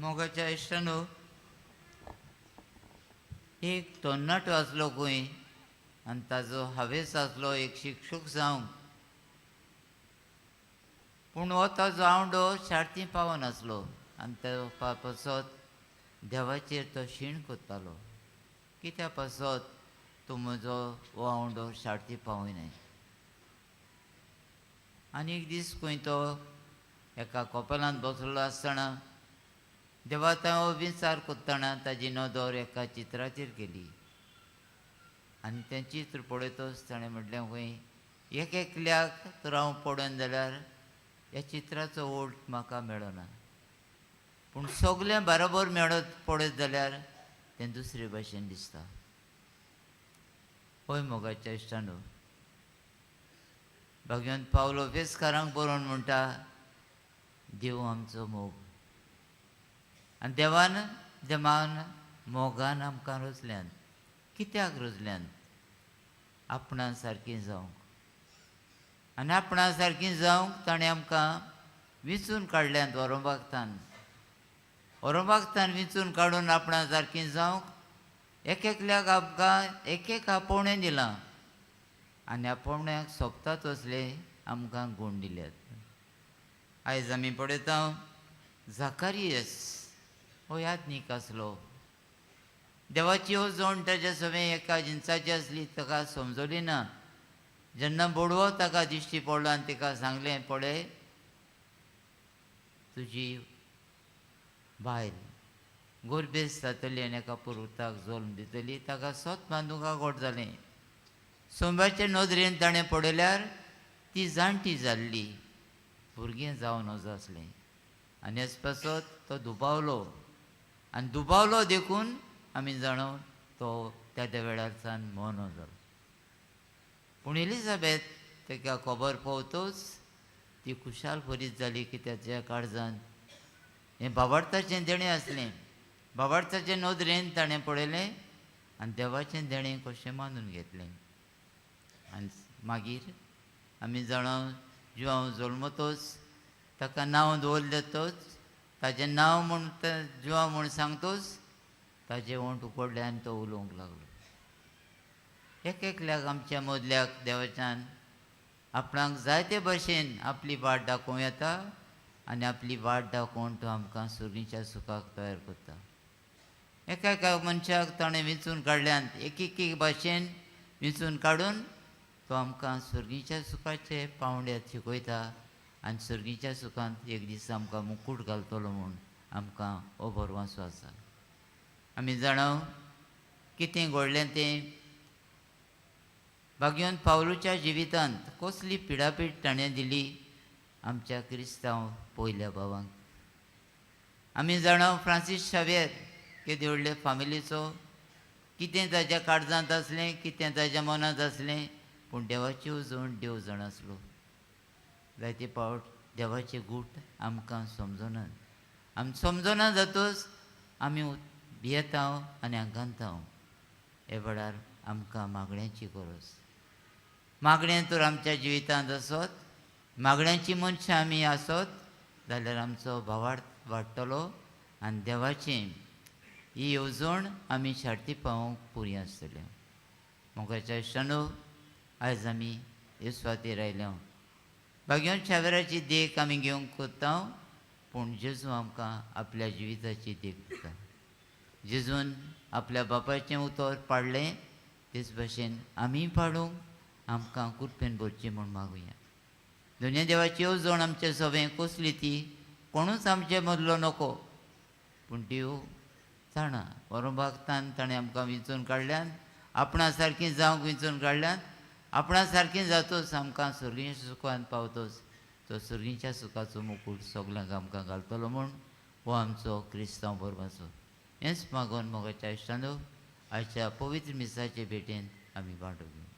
मोगाच्या इश्टानो, एक तरणाटो आसलो खंय आनी ताजो हावेस आसलो एक शिक्षक जावंक. पूण हो ताजो आवडो शाळेंत पावनासलो आनी तो पासत देवाचेर तो शीण कोत्तालो. कित्या पासत तूं म्हजो हो आवडो शाळेंत पावयनाय. आनी एक दीस खंय तो एका कपेलांत बसलो आसतना देवा तो विचार कोत्ताना ताजी नदर एका चित्राचेर गेली. आनी तें चित्र पळयतच ताणें म्हटलें खंय एकल्याक तर हांव पडोन जाल्यार ह्या चित्राचो ओठ म्हाका मेळना, पूण सगळें बरोबर मेळत पळयत जाल्यार तें दुसरे भाशेन दिसता. हय मोगाच्या इश्टानो, भगवंत पावलो फेस्कारांक बरोवन म्हणटा, देव आमचो मोग. आनी देवान देमान मोगान आमकां रुजल्यान. कित्याक रुजल्यान? आपणा सारकीं जावंक. आनी आपणा सारकीं जावंक ताणें आमकां विंचून काडल्यांत वरोबागतान. वरोबागतान विंचून काडून आपणा सारकीं जावंक एकल्याक आमकां एक आपोवणें दिलां. आनी आपोवण्याक सोंपता तसले आमकां गूण दिल्यात. आयज आमी पळयता जाकारियस हो याज्ञीक आसलो. देवाची येवजण ताच्या सवें एका जिन्साची आसली, ताका समजली ना. जेन्ना बोडवो ताका दिश्टी पडलो आनी तिका सांगलें, पळय तुजी बायल गोरबेज जातली आनी एका पुरुताक जल्म दितली. ताका सोत बांदूंक आगोड जालें. सोंब्याचे नदरेन ताणें पळयल्यार ती जाणटी जाल्ली, भुरगें जावन वच आसलें. आनी हेच पासत तो दुबावलो. आनी दुबावलो देखून आमी जाणो तो त्या वेळार सावन मोनो जालो. पूण एलिझाबेथ ताका खबर पावतच ती खुशाल भरीत जाली, की ताच्या काळजांत हें बाबार्थाचें देणें आसलें. बाबार्थाचे नदरेन ताणें पळयलें आनी देवाचें देणें कशें मानून घेतलें. आनी मागीर आमी जाणो जिवांव जल्मतच ताका नांव दवरलेतच ताजें नांव म्हूण जिवांव म्हूण सांगतच ताजें ओंठ उकडलें आनी तो उलोवंक लागलो. एकल्याक आमच्या मदल्याक देवाच्यान आपणाक जायते भाशेन आपली वाट दाखोवं येता आनी आपली वाट दाखोवन तो आमकां सुर्गीच्या सुखाक तयार करता. एका मनशाक ताणें विंचून काडल्यांत एक भाशेन विंचून काडून तो आमकां सुर्गीच्या सुखाचे पावंड्यात शिकयता आनी सुर्गीच्या सुखांत एक दीस आमकां मुकूट घालतलो म्हूण आमकां हो भरवंसो आसा. आमी जाणो कितें घडलें तें भगवंत पावलूच्या जिवितांत कसली पिडापीड ताणें दिली आमच्या क्रिस्तांव पयल्या भावांक. आमी जाणो फ्रांसीस शावेर केदे व्हडले फामिलीचो, कितें ताच्या काळजांत आसलें, कितें ताच्या मनांत आसलें, पूण देवाची येवजण देव जाण आसलो. जायते फावट देवाचे गूट आमकां समजनात. आमी समजना जातच आमी भियेता आनी आंगांता. हे वेळार आमकां मागण्यांची गरज. मागणें तर आमच्या जिवितांत आसत, मागण्यांची मनशां आमी आसत जाल्यार आमचो भावार्थ वाडटलो आनी देवाचें ही येवजण आमी शार्ती पावोवंक पुरी आसतलें. मोगाच्या इश्टानो, आयज आमी येसुवातेर आयल्या. भगवंत शावेराची देख आमी घेवंक कोत्ता, पूण जेजू आमकां आपल्या जिविताची देख दिता. जेजून आपल्या बापायचें उतर पाडलें तेच भाशेन आमी पाडूंक आमकां कृपेन भरची म्हूण मागुया. दुनिया देवाची येवजण आमचे सवें कसली ती कोणूच आमचे मदलो नको, पूण देव जाणा. वरोबागतान ताणें आमकां विंचून काडल्यान, आपणा सारकीं जावंक विंचून काडल्यान, आपणा सारकीं जातच आमकां सुर्गीच्या सुखांत पावतच तो सुर्गीच्या सुखाचो मुकूट सगल्यांक आमकां घालतलो म्हूण हो आमचो क्रिस्तांव बरवाचो. हेंच मागोवन मोगाच्या इश्टानो आयच्या पवित्र मिसाचे भेटेंत आमी वांटो घेवया.